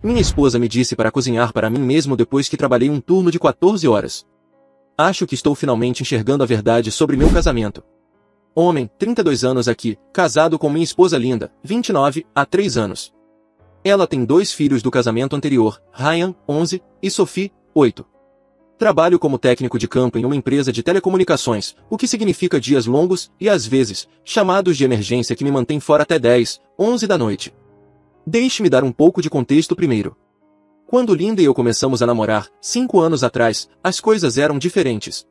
Minha esposa me disse para cozinhar para mim mesmo depois que trabalhei um turno de 14 horas. Acho que estou finalmente enxergando a verdade sobre meu casamento. Homem, 32 anos aqui, casado com minha esposa Linda, 29, há 3 anos. Ela tem 2 filhos do casamento anterior, Ryan, 11, e Sophie, 8. Trabalho como técnico de campo em uma empresa de telecomunicações, o que significa dias longos e, às vezes, chamados de emergência que me mantêm fora até 10, 11 da noite. Deixe-me dar um pouco de contexto primeiro. Quando Linda e eu começamos a namorar, 5 anos atrás, as coisas eram diferentes.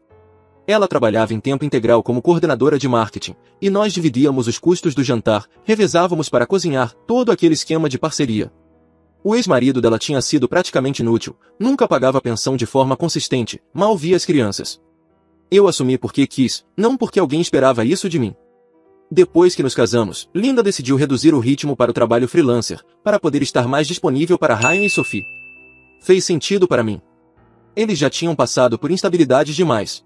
Ela trabalhava em tempo integral como coordenadora de marketing, e nós dividíamos os custos do jantar, revezávamos para cozinhar, todo aquele esquema de parceria. O ex-marido dela tinha sido praticamente inútil, nunca pagava pensão de forma consistente, mal via as crianças. Eu assumi porque quis, não porque alguém esperava isso de mim. Depois que nos casamos, Linda decidiu reduzir o ritmo para o trabalho freelancer, para poder estar mais disponível para Ryan e Sophie. Fez sentido para mim. Eles já tinham passado por instabilidade demais.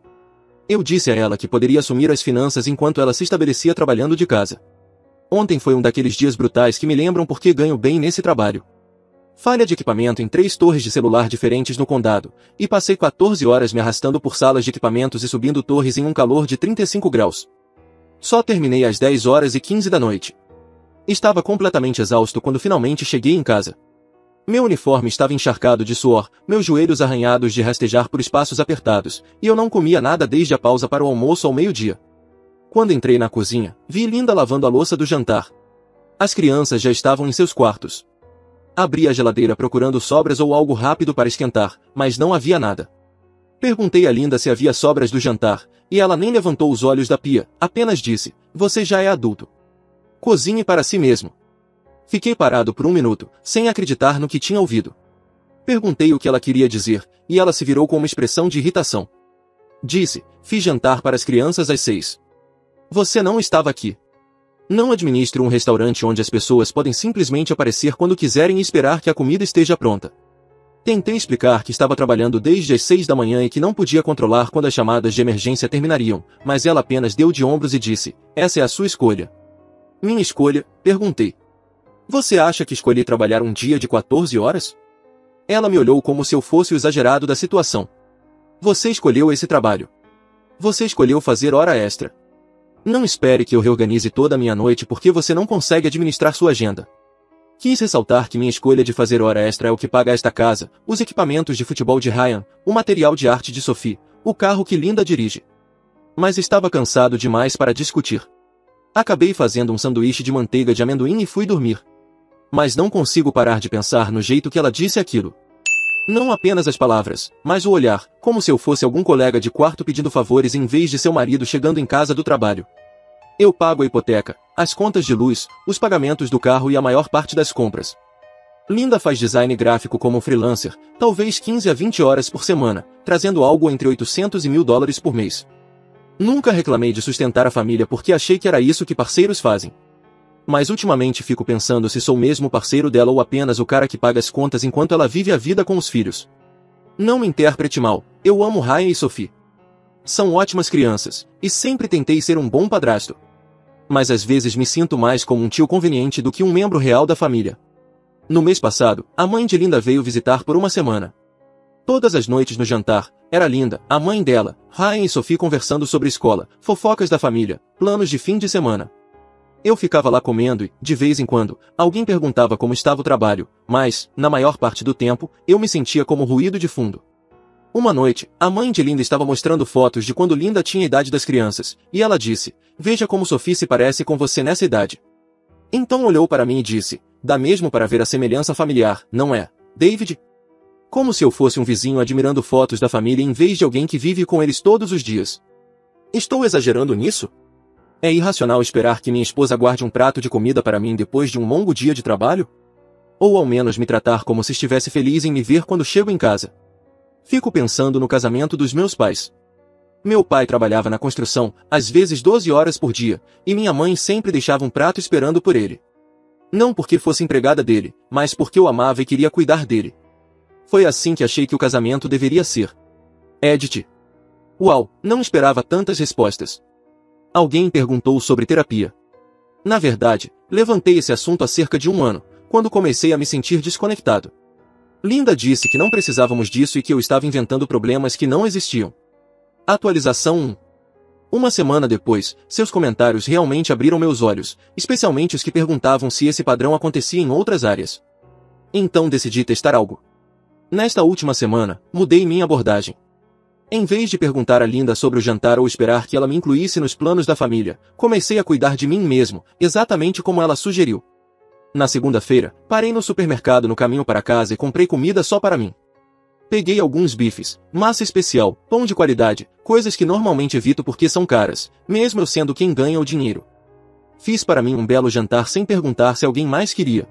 Eu disse a ela que poderia assumir as finanças enquanto ela se estabelecia trabalhando de casa. Ontem foi um daqueles dias brutais que me lembram porque ganho bem nesse trabalho. Falha de equipamento em 3 torres de celular diferentes no condado, e passei 14 horas me arrastando por salas de equipamentos e subindo torres em um calor de 35 graus. Só terminei às 10 horas e 15 da noite. Estava completamente exausto quando finalmente cheguei em casa. Meu uniforme estava encharcado de suor, meus joelhos arranhados de rastejar por espaços apertados, e eu não comia nada desde a pausa para o almoço ao meio-dia. Quando entrei na cozinha, vi Linda lavando a louça do jantar. As crianças já estavam em seus quartos. Abri a geladeira procurando sobras ou algo rápido para esquentar, mas não havia nada. Perguntei a Linda se havia sobras do jantar, e ela nem levantou os olhos da pia, apenas disse, você já é adulto. Cozinhe para si mesmo. Fiquei parado por 1 minuto, sem acreditar no que tinha ouvido. Perguntei o que ela queria dizer, e ela se virou com uma expressão de irritação. Disse, fiz jantar para as crianças às 6. Você não estava aqui. Não administro um restaurante onde as pessoas podem simplesmente aparecer quando quiserem e esperar que a comida esteja pronta. Tentei explicar que estava trabalhando desde as 6 da manhã e que não podia controlar quando as chamadas de emergência terminariam, mas ela apenas deu de ombros e disse, essa é a sua escolha. Minha escolha? Perguntei. Você acha que escolhi trabalhar um dia de 14 horas? Ela me olhou como se eu fosse o exagerado da situação. Você escolheu esse trabalho. Você escolheu fazer hora extra. Não espere que eu reorganize toda a minha noite porque você não consegue administrar sua agenda. Quis ressaltar que minha escolha de fazer hora extra é o que paga esta casa, os equipamentos de futebol de Ryan, o material de arte de Sophie, o carro que Linda dirige. Mas estava cansado demais para discutir. Acabei fazendo um sanduíche de manteiga de amendoim e fui dormir. Mas não consigo parar de pensar no jeito que ela disse aquilo. Não apenas as palavras, mas o olhar, como se eu fosse algum colega de quarto pedindo favores em vez de seu marido chegando em casa do trabalho. Eu pago a hipoteca, as contas de luz, os pagamentos do carro e a maior parte das compras. Linda faz design gráfico como freelancer, talvez 15 a 20 horas por semana, trazendo algo entre 800 e $1.000 por mês. Nunca reclamei de sustentar a família porque achei que era isso que parceiros fazem. Mas ultimamente fico pensando se sou mesmo parceiro dela ou apenas o cara que paga as contas enquanto ela vive a vida com os filhos. Não me interprete mal, eu amo Ryan e Sophie. São ótimas crianças, e sempre tentei ser um bom padrasto. Mas às vezes me sinto mais como um tio conveniente do que um membro real da família. No mês passado, a mãe de Linda veio visitar por uma semana. Todas as noites no jantar, era Linda, a mãe dela, Ryan e Sophie conversando sobre escola, fofocas da família, planos de fim de semana. Eu ficava lá comendo e, de vez em quando, alguém perguntava como estava o trabalho, mas, na maior parte do tempo, eu me sentia como ruído de fundo. Uma noite, a mãe de Linda estava mostrando fotos de quando Linda tinha a idade das crianças, e ela disse, veja como Sophie se parece com você nessa idade. Então olhou para mim e disse, dá mesmo para ver a semelhança familiar, não é, David? Como se eu fosse um vizinho admirando fotos da família em vez de alguém que vive com eles todos os dias. Estou exagerando nisso? É irracional esperar que minha esposa guarde um prato de comida para mim depois de um longo dia de trabalho? Ou ao menos me tratar como se estivesse feliz em me ver quando chego em casa. Fico pensando no casamento dos meus pais. Meu pai trabalhava na construção, às vezes 12 horas por dia, e minha mãe sempre deixava um prato esperando por ele. Não porque fosse empregada dele, mas porque eu amava e queria cuidar dele. Foi assim que achei que o casamento deveria ser. Edith. Uau, não esperava tantas respostas. Alguém perguntou sobre terapia. Na verdade, levantei esse assunto há cerca de 1 ano, quando comecei a me sentir desconectado. Linda disse que não precisávamos disso e que eu estava inventando problemas que não existiam. Atualização 1. Uma semana depois, seus comentários realmente abriram meus olhos, especialmente os que perguntavam se esse padrão acontecia em outras áreas. Então decidi testar algo. Nesta última semana, mudei minha abordagem. Em vez de perguntar a Linda sobre o jantar ou esperar que ela me incluísse nos planos da família, comecei a cuidar de mim mesmo, exatamente como ela sugeriu. Na segunda-feira, parei no supermercado no caminho para casa e comprei comida só para mim. Peguei alguns bifes, massa especial, pão de qualidade, coisas que normalmente evito porque são caras, mesmo eu sendo quem ganha o dinheiro. Fiz para mim um belo jantar sem perguntar se alguém mais queria.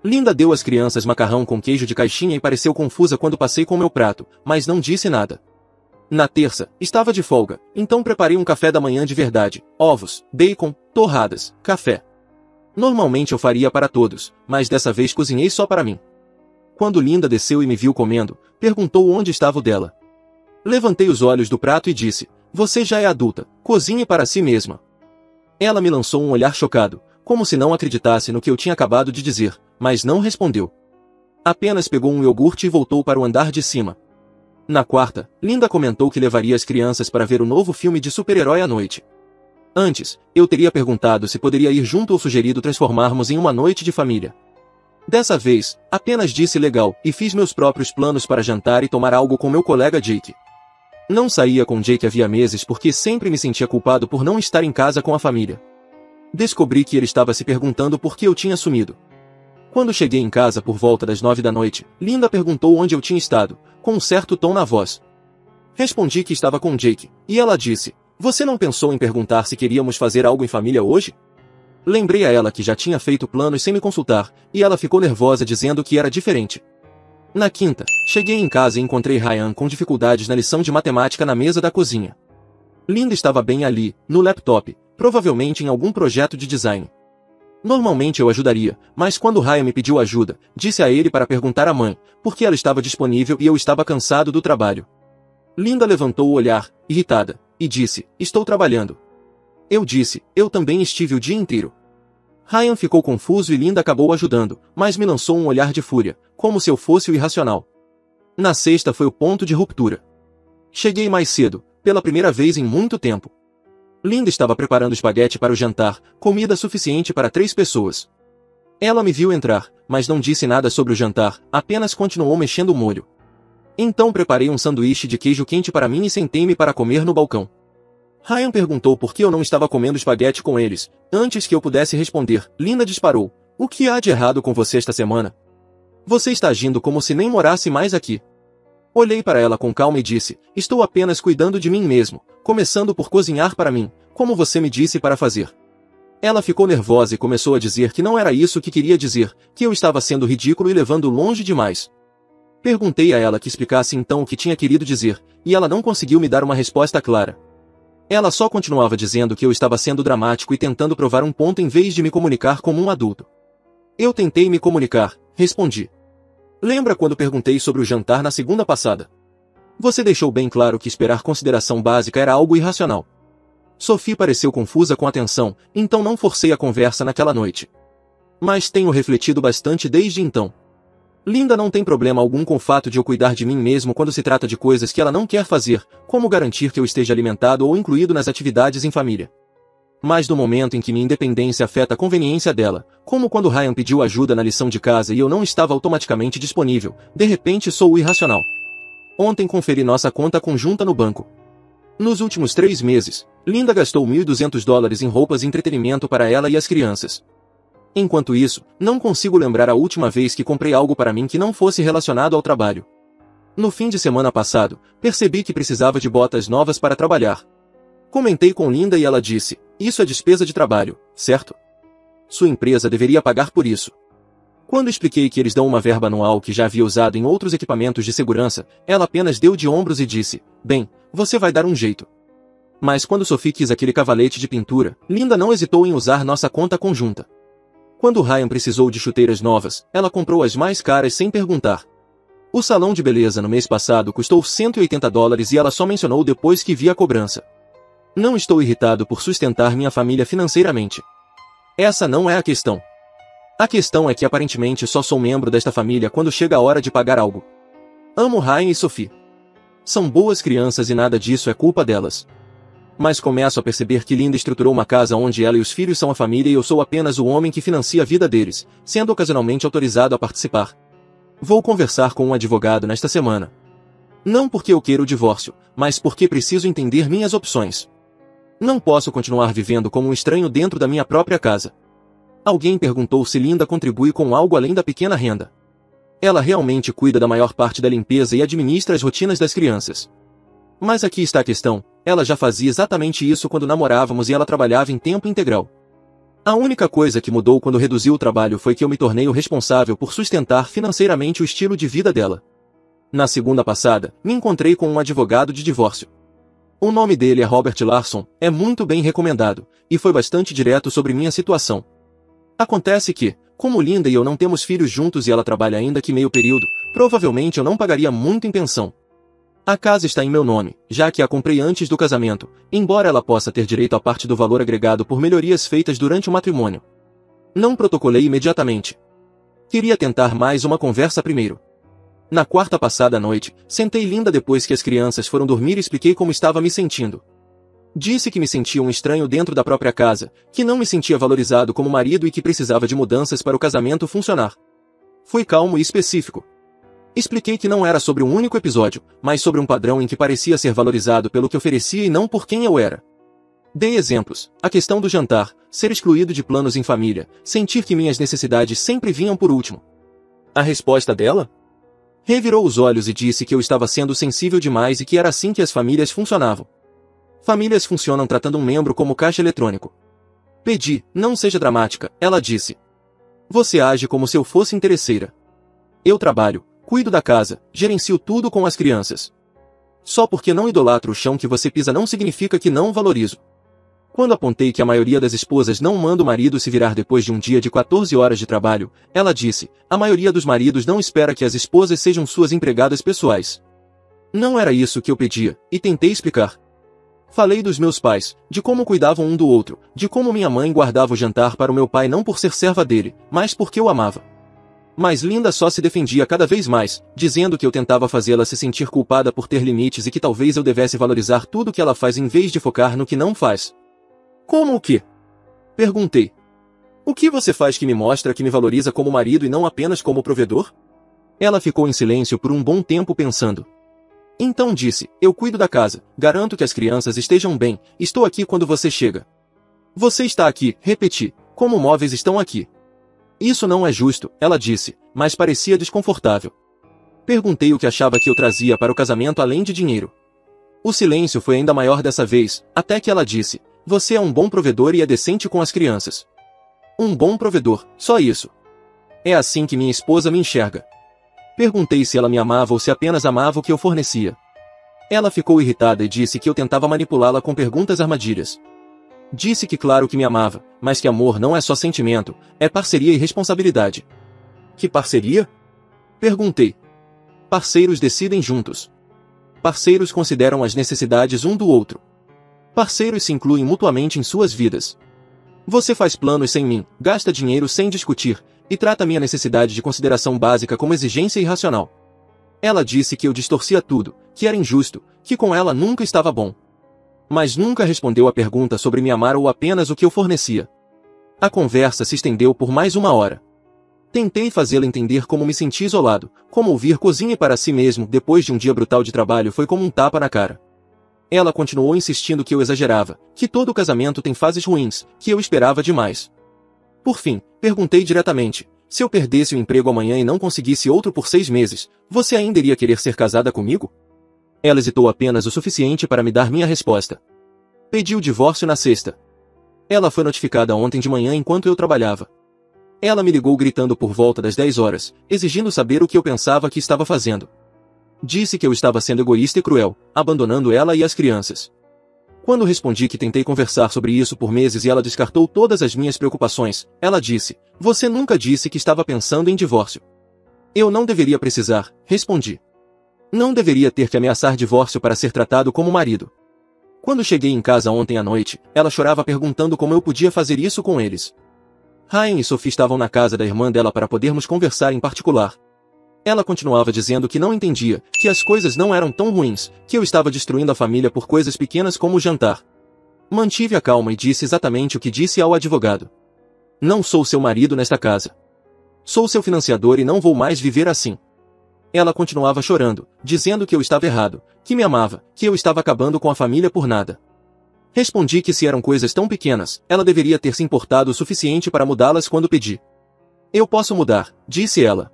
Linda deu às crianças macarrão com queijo de caixinha e pareceu confusa quando passei com meu prato, mas não disse nada. Na terça, estava de folga, então preparei um café da manhã de verdade, ovos, bacon, torradas, café. Normalmente eu faria para todos, mas dessa vez cozinhei só para mim. Quando Linda desceu e me viu comendo, perguntou onde estava o dela. Levantei os olhos do prato e disse, você já é adulta, cozinhe para si mesma. Ela me lançou um olhar chocado, como se não acreditasse no que eu tinha acabado de dizer, mas não respondeu. Apenas pegou um iogurte e voltou para o andar de cima. Na quarta, Linda comentou que levaria as crianças para ver o novo filme de super-herói à noite. Antes, eu teria perguntado se poderia ir junto ou sugerido transformarmos em uma noite de família. Dessa vez, apenas disse legal e fiz meus próprios planos para jantar e tomar algo com meu colega Jake. Não saía com Jake havia meses porque sempre me sentia culpado por não estar em casa com a família. Descobri que ele estava se perguntando por que eu tinha sumido. Quando cheguei em casa por volta das 9 da noite, Linda perguntou onde eu tinha estado, com um certo tom na voz. Respondi que estava com Jake, e ela disse, você não pensou em perguntar se queríamos fazer algo em família hoje? Lembrei a ela que já tinha feito planos sem me consultar, e ela ficou nervosa dizendo que era diferente. Na quinta, cheguei em casa e encontrei Ryan com dificuldades na lição de matemática na mesa da cozinha. Linda estava bem ali, no laptop, provavelmente em algum projeto de design. Normalmente eu ajudaria, mas quando Ryan me pediu ajuda, disse a ele para perguntar à mãe, porque ela estava disponível e eu estava cansado do trabalho. Linda levantou o olhar, irritada, e disse, estou trabalhando. Eu disse, eu também estive o dia inteiro. Ryan ficou confuso e Linda acabou ajudando, mas me lançou um olhar de fúria, como se eu fosse o irracional. Na sexta foi o ponto de ruptura. Cheguei mais cedo, pela primeira vez em muito tempo. Linda estava preparando espaguete para o jantar, comida suficiente para 3 pessoas. Ela me viu entrar, mas não disse nada sobre o jantar, apenas continuou mexendo o molho. Então preparei um sanduíche de queijo quente para mim e sentei-me para comer no balcão. Ryan perguntou por que eu não estava comendo espaguete com eles. Antes que eu pudesse responder, Linda disparou. O que há de errado com você esta semana? Você está agindo como se nem morasse mais aqui. Olhei para ela com calma e disse, estou apenas cuidando de mim mesmo, começando por cozinhar para mim, como você me disse para fazer. Ela ficou nervosa e começou a dizer que não era isso que queria dizer, que eu estava sendo ridículo e levando longe demais. Perguntei a ela que explicasse então o que tinha querido dizer, e ela não conseguiu me dar uma resposta clara. Ela só continuava dizendo que eu estava sendo dramático e tentando provar um ponto em vez de me comunicar como um adulto. Eu tentei me comunicar, respondi. Lembra quando perguntei sobre o jantar na segunda passada? Você deixou bem claro que esperar consideração básica era algo irracional. Sophie pareceu confusa com a atenção, então não forcei a conversa naquela noite. Mas tenho refletido bastante desde então. Linda não tem problema algum com o fato de eu cuidar de mim mesmo quando se trata de coisas que ela não quer fazer, como garantir que eu esteja alimentado ou incluído nas atividades em família. Mas no momento em que minha independência afeta a conveniência dela, como quando Ryan pediu ajuda na lição de casa e eu não estava automaticamente disponível, de repente sou o irracional. Ontem conferi nossa conta conjunta no banco. Nos últimos 3 meses, Linda gastou $1.200 em roupas e entretenimento para ela e as crianças. Enquanto isso, não consigo lembrar a última vez que comprei algo para mim que não fosse relacionado ao trabalho. No fim de semana passado, percebi que precisava de botas novas para trabalhar. Comentei com Linda e ela disse, isso é despesa de trabalho, certo? Sua empresa deveria pagar por isso. Quando expliquei que eles dão uma verba anual que já havia usado em outros equipamentos de segurança, ela apenas deu de ombros e disse, bem, você vai dar um jeito. Mas quando Sophie quis aquele cavalete de pintura, Linda não hesitou em usar nossa conta conjunta. Quando Ryan precisou de chuteiras novas, ela comprou as mais caras sem perguntar. O salão de beleza no mês passado custou $180 e ela só mencionou depois que vi a cobrança. Não estou irritado por sustentar minha família financeiramente. Essa não é a questão. A questão é que aparentemente só sou membro desta família quando chega a hora de pagar algo. Amo Ryan e Sophie. São boas crianças e nada disso é culpa delas. Mas começo a perceber que Linda estruturou uma casa onde ela e os filhos são a família e eu sou apenas o homem que financia a vida deles, sendo ocasionalmente autorizado a participar. Vou conversar com um advogado nesta semana. Não porque eu queira o divórcio, mas porque preciso entender minhas opções. Não posso continuar vivendo como um estranho dentro da minha própria casa. Alguém perguntou se Linda contribui com algo além da pequena renda. Ela realmente cuida da maior parte da limpeza e administra as rotinas das crianças. Mas aqui está a questão, ela já fazia exatamente isso quando namorávamos e ela trabalhava em tempo integral. A única coisa que mudou quando reduziu o trabalho foi que eu me tornei o responsável por sustentar financeiramente o estilo de vida dela. Na segunda passada, me encontrei com um advogado de divórcio. O nome dele é Robert Larson, é muito bem recomendado, e foi bastante direto sobre minha situação. Acontece que, como Linda e eu não temos filhos juntos e ela trabalha ainda que meio período, provavelmente eu não pagaria muito em pensão. A casa está em meu nome, já que a comprei antes do casamento, embora ela possa ter direito à parte do valor agregado por melhorias feitas durante o matrimônio. Não protocolei imediatamente. Queria tentar mais uma conversa primeiro. Na quarta passada noite, sentei Linda depois que as crianças foram dormir e expliquei como estava me sentindo. Disse que me sentia um estranho dentro da própria casa, que não me sentia valorizado como marido e que precisava de mudanças para o casamento funcionar. Fui calmo e específico. Expliquei que não era sobre um único episódio, mas sobre um padrão em que parecia ser valorizado pelo que oferecia e não por quem eu era. Dei exemplos, a questão do jantar, ser excluído de planos em família, sentir que minhas necessidades sempre vinham por último. A resposta dela? Revirou os olhos e disse que eu estava sendo sensível demais e que era assim que as famílias funcionavam. Famílias funcionam tratando um membro como caixa eletrônico. Pedi, não seja dramática, ela disse. Você age como se eu fosse interesseira. Eu trabalho, cuido da casa, gerencio tudo com as crianças. Só porque não idolatro o chão que você pisa não significa que não o valorizo. Quando apontei que a maioria das esposas não manda o marido se virar depois de um dia de 14 horas de trabalho, ela disse, a maioria dos maridos não espera que as esposas sejam suas empregadas pessoais. Não era isso que eu pedia, e tentei explicar. Falei dos meus pais, de como cuidavam um do outro, de como minha mãe guardava o jantar para o meu pai não por ser serva dele, mas porque eu amava. Mas Linda só se defendia cada vez mais, dizendo que eu tentava fazê-la se sentir culpada por ter limites e que talvez eu devesse valorizar tudo que ela faz em vez de focar no que não faz. Como o quê? Perguntei. O que você faz que me mostra que me valoriza como marido e não apenas como provedor? Ela ficou em silêncio por um bom tempo pensando. Então disse, eu cuido da casa, garanto que as crianças estejam bem, estou aqui quando você chega. Você está aqui, repeti, como móveis estão aqui. Isso não é justo, ela disse, mas parecia desconfortável. Perguntei o que achava que eu trazia para o casamento além de dinheiro. O silêncio foi ainda maior dessa vez, até que ela disse, você é um bom provedor e é decente com as crianças. Um bom provedor, só isso. É assim que minha esposa me enxerga. Perguntei se ela me amava ou se apenas amava o que eu fornecia. Ela ficou irritada e disse que eu tentava manipulá-la com perguntas armadilhas. Disse que claro que me amava, mas que amor não é só sentimento, é parceria e responsabilidade. Que parceria? Perguntei. Parceiros decidem juntos. Parceiros consideram as necessidades um do outro. Parceiros se incluem mutuamente em suas vidas. Você faz planos sem mim, gasta dinheiro sem discutir, e trata minha necessidade de consideração básica como exigência irracional. Ela disse que eu distorcia tudo, que era injusto, que com ela nunca estava bom. Mas nunca respondeu à pergunta sobre me amar ou apenas o que eu fornecia. A conversa se estendeu por mais uma hora. Tentei fazê-la entender como me senti isolado, como ouvir cozinhe para si mesmo depois de um dia brutal de trabalho foi como um tapa na cara. Ela continuou insistindo que eu exagerava, que todo casamento tem fases ruins, que eu esperava demais. Por fim, perguntei diretamente, se eu perdesse o emprego amanhã e não conseguisse outro por 6 meses, você ainda iria querer ser casada comigo? Ela hesitou apenas o suficiente para me dar minha resposta. Pedi o divórcio na sexta. Ela foi notificada ontem de manhã enquanto eu trabalhava. Ela me ligou gritando por volta das 10 horas, exigindo saber o que eu pensava que estava fazendo. Disse que eu estava sendo egoísta e cruel, abandonando ela e as crianças. Quando respondi que tentei conversar sobre isso por meses e ela descartou todas as minhas preocupações, ela disse, você nunca disse que estava pensando em divórcio. Eu não deveria precisar, respondi. Não deveria ter que ameaçar divórcio para ser tratado como marido. Quando cheguei em casa ontem à noite, ela chorava perguntando como eu podia fazer isso com eles. Ryan e Sophie estavam na casa da irmã dela para podermos conversar em particular. Ela continuava dizendo que não entendia, que as coisas não eram tão ruins, que eu estava destruindo a família por coisas pequenas como o jantar. Mantive a calma e disse exatamente o que disse ao advogado. Não sou seu marido nesta casa. Sou seu financiador e não vou mais viver assim. Ela continuava chorando, dizendo que eu estava errado, que me amava, que eu estava acabando com a família por nada. Respondi que se eram coisas tão pequenas, ela deveria ter se importado o suficiente para mudá-las quando pedi. Eu posso mudar, disse ela.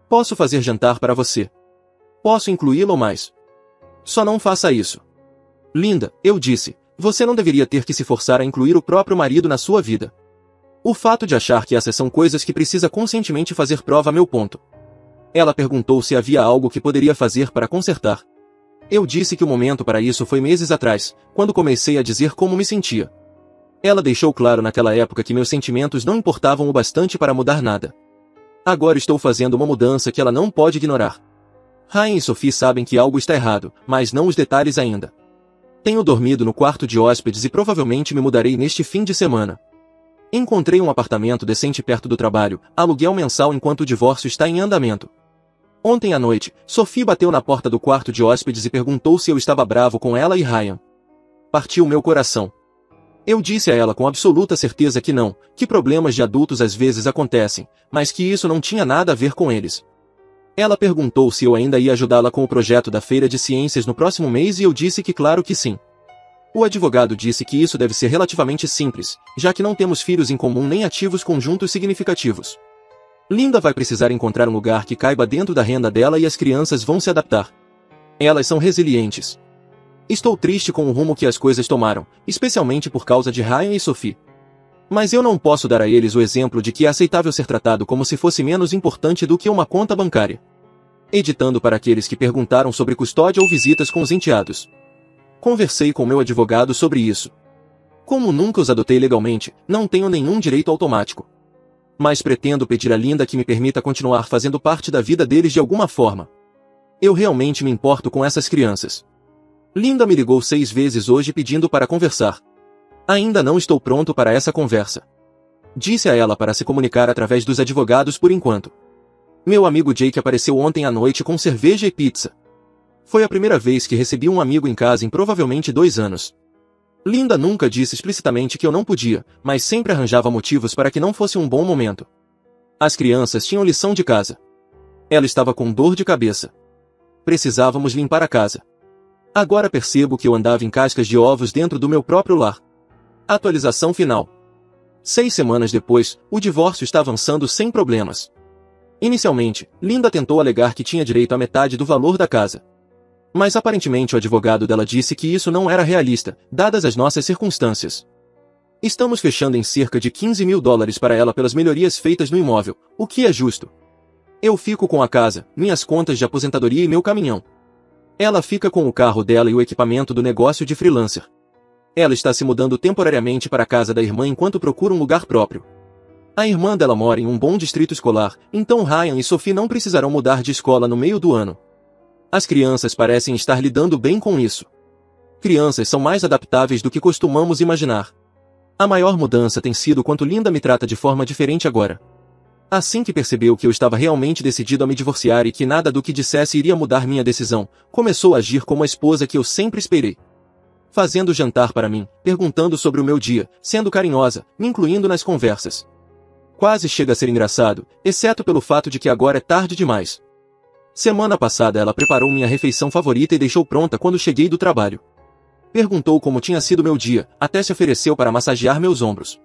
Posso fazer jantar para você. Posso incluí-lo mais. Só não faça isso. Linda, eu disse, você não deveria ter que se forçar a incluir o próprio marido na sua vida. O fato de achar que essas são coisas que precisa conscientemente fazer prova meu ponto. Ela perguntou se havia algo que poderia fazer para consertar. Eu disse que o momento para isso foi meses atrás, quando comecei a dizer como me sentia. Ela deixou claro naquela época que meus sentimentos não importavam o bastante para mudar nada. Agora estou fazendo uma mudança que ela não pode ignorar. Ryan e Sophie sabem que algo está errado, mas não os detalhes ainda. Tenho dormido no quarto de hóspedes e provavelmente me mudarei neste fim de semana. Encontrei um apartamento decente perto do trabalho, aluguel mensal enquanto o divórcio está em andamento. Ontem à noite, Sophie bateu na porta do quarto de hóspedes e perguntou se eu estava bravo com ela e Ryan. Partiu meu coração. Eu disse a ela com absoluta certeza que não, que problemas de adultos às vezes acontecem, mas que isso não tinha nada a ver com eles. Ela perguntou se eu ainda ia ajudá-la com o projeto da Feira de Ciências no próximo mês e eu disse que claro que sim. O advogado disse que isso deve ser relativamente simples, já que não temos filhos em comum nem ativos conjuntos significativos. Linda vai precisar encontrar um lugar que caiba dentro da renda dela e as crianças vão se adaptar. Elas são resilientes. Estou triste com o rumo que as coisas tomaram, especialmente por causa de Ryan e Sophie. Mas eu não posso dar a eles o exemplo de que é aceitável ser tratado como se fosse menos importante do que uma conta bancária. Editando para aqueles que perguntaram sobre custódia ou visitas com os enteados. Conversei com meu advogado sobre isso. Como nunca os adotei legalmente, não tenho nenhum direito automático. Mas pretendo pedir a Linda que me permita continuar fazendo parte da vida deles de alguma forma. Eu realmente me importo com essas crianças. Linda me ligou 6 vezes hoje pedindo para conversar. Ainda não estou pronto para essa conversa. Disse a ela para se comunicar através dos advogados por enquanto. Meu amigo Jake apareceu ontem à noite com cerveja e pizza. Foi a primeira vez que recebi um amigo em casa em provavelmente 2 anos. Linda nunca disse explicitamente que eu não podia, mas sempre arranjava motivos para que não fosse um bom momento. As crianças tinham lição de casa. Ela estava com dor de cabeça. Precisávamos limpar a casa. Agora percebo que eu andava em cascas de ovos dentro do meu próprio lar. Atualização final. 6 semanas depois, o divórcio está avançando sem problemas. Inicialmente, Linda tentou alegar que tinha direito à metade do valor da casa. Mas aparentemente o advogado dela disse que isso não era realista, dadas as nossas circunstâncias. Estamos fechando em cerca de $15.000 para ela pelas melhorias feitas no imóvel, o que é justo. Eu fico com a casa, minhas contas de aposentadoria e meu caminhão. Ela fica com o carro dela e o equipamento do negócio de freelancer. Ela está se mudando temporariamente para a casa da irmã enquanto procura um lugar próprio. A irmã dela mora em um bom distrito escolar, então Ryan e Sophie não precisarão mudar de escola no meio do ano. As crianças parecem estar lidando bem com isso. Crianças são mais adaptáveis do que costumamos imaginar. A maior mudança tem sido quanto Linda me trata de forma diferente agora. Assim que percebeu que eu estava realmente decidido a me divorciar e que nada do que dissesse iria mudar minha decisão, começou a agir como a esposa que eu sempre esperei. Fazendo jantar para mim, perguntando sobre o meu dia, sendo carinhosa, me incluindo nas conversas. Quase chega a ser engraçado, exceto pelo fato de que agora é tarde demais. Semana passada ela preparou minha refeição favorita e deixou pronta quando cheguei do trabalho. Perguntou como tinha sido meu dia, até se ofereceu para massagear meus ombros.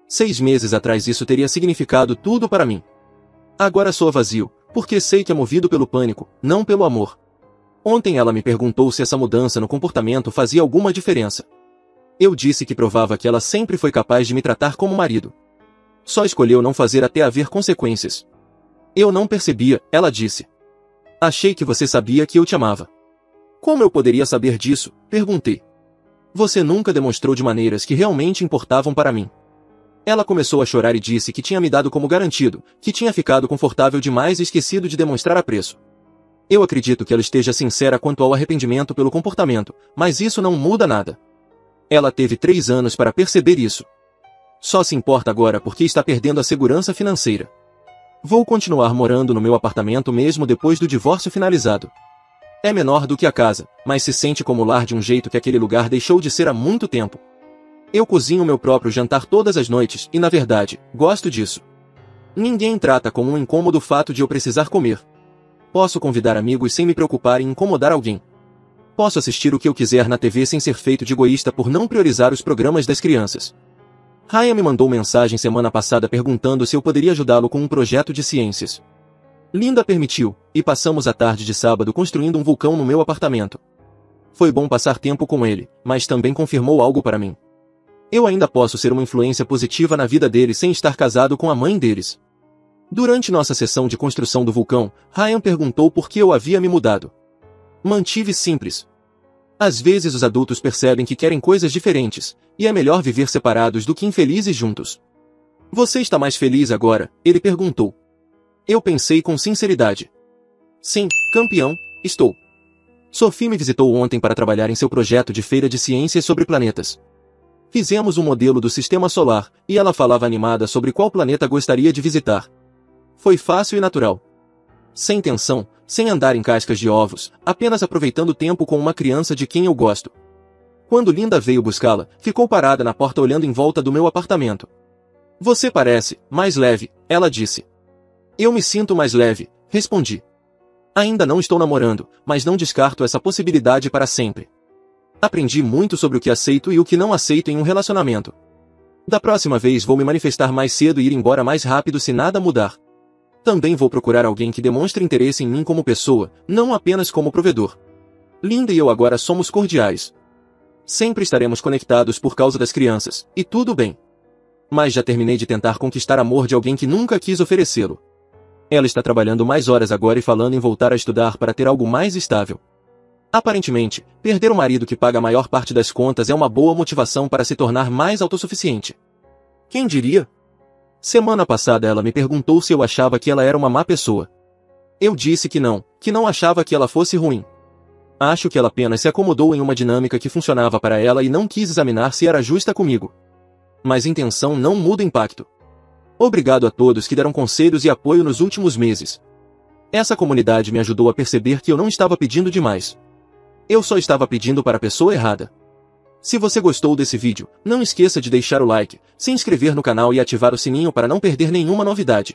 6 meses atrás isso teria significado tudo para mim. Agora sou vazio, porque sei que é movido pelo pânico, não pelo amor. Ontem ela me perguntou se essa mudança no comportamento fazia alguma diferença. Eu disse que provava que ela sempre foi capaz de me tratar como marido. Só escolheu não fazer até haver consequências. Eu não percebia, ela disse. Achei que você sabia que eu te amava. Como eu poderia saber disso? Perguntei. Você nunca demonstrou de maneiras que realmente importavam para mim. Ela começou a chorar e disse que tinha me dado como garantido, que tinha ficado confortável demais e esquecido de demonstrar apreço. Eu acredito que ela esteja sincera quanto ao arrependimento pelo comportamento, mas isso não muda nada. Ela teve 3 anos para perceber isso. Só se importa agora porque está perdendo a segurança financeira. Vou continuar morando no meu apartamento mesmo depois do divórcio finalizado. É menor do que a casa, mas se sente como lar de um jeito que aquele lugar deixou de ser há muito tempo. Eu cozinho meu próprio jantar todas as noites e, na verdade, gosto disso. Ninguém trata como um incômodo o fato de eu precisar comer. Posso convidar amigos sem me preocupar em incomodar alguém. Posso assistir o que eu quiser na TV sem ser feito de egoísta por não priorizar os programas das crianças. Ryan me mandou mensagem semana passada perguntando se eu poderia ajudá-lo com um projeto de ciências. Linda permitiu, e passamos a tarde de sábado construindo um vulcão no meu apartamento. Foi bom passar tempo com ele, mas também confirmou algo para mim. Eu ainda posso ser uma influência positiva na vida deles sem estar casado com a mãe deles. Durante nossa sessão de construção do vulcão, Ryan perguntou por que eu havia me mudado. Mantive simples. Às vezes os adultos percebem que querem coisas diferentes, e é melhor viver separados do que infelizes juntos. Você está mais feliz agora? Ele perguntou. Eu pensei com sinceridade. Sim, campeão, estou. Sophie me visitou ontem para trabalhar em seu projeto de feira de ciências sobre planetas. Fizemos um modelo do sistema solar, e ela falava animada sobre qual planeta gostaria de visitar. Foi fácil e natural. Sem tensão, sem andar em cascas de ovos, apenas aproveitando o tempo com uma criança de quem eu gosto. Quando Linda veio buscá-la, ficou parada na porta olhando em volta do meu apartamento. Você parece mais leve, ela disse. Eu me sinto mais leve, respondi. Ainda não estou namorando, mas não descarto essa possibilidade para sempre. Aprendi muito sobre o que aceito e o que não aceito em um relacionamento. Da próxima vez vou me manifestar mais cedo e ir embora mais rápido se nada mudar. Também vou procurar alguém que demonstre interesse em mim como pessoa, não apenas como provedor. Linda e eu agora somos cordiais. Sempre estaremos conectados por causa das crianças, e tudo bem. Mas já terminei de tentar conquistar amor de alguém que nunca quis oferecê-lo. Ela está trabalhando mais horas agora e falando em voltar a estudar para ter algo mais estável. Aparentemente, perder o marido que paga a maior parte das contas é uma boa motivação para se tornar mais autossuficiente. Quem diria? Semana passada ela me perguntou se eu achava que ela era uma má pessoa. Eu disse que não achava que ela fosse ruim. Acho que ela apenas se acomodou em uma dinâmica que funcionava para ela e não quis examinar se era justa comigo. Mas intenção não muda impacto. Obrigado a todos que deram conselhos e apoio nos últimos meses. Essa comunidade me ajudou a perceber que eu não estava pedindo demais. Eu só estava pedindo para a pessoa errada. Se você gostou desse vídeo, não esqueça de deixar o like, se inscrever no canal e ativar o sininho para não perder nenhuma novidade.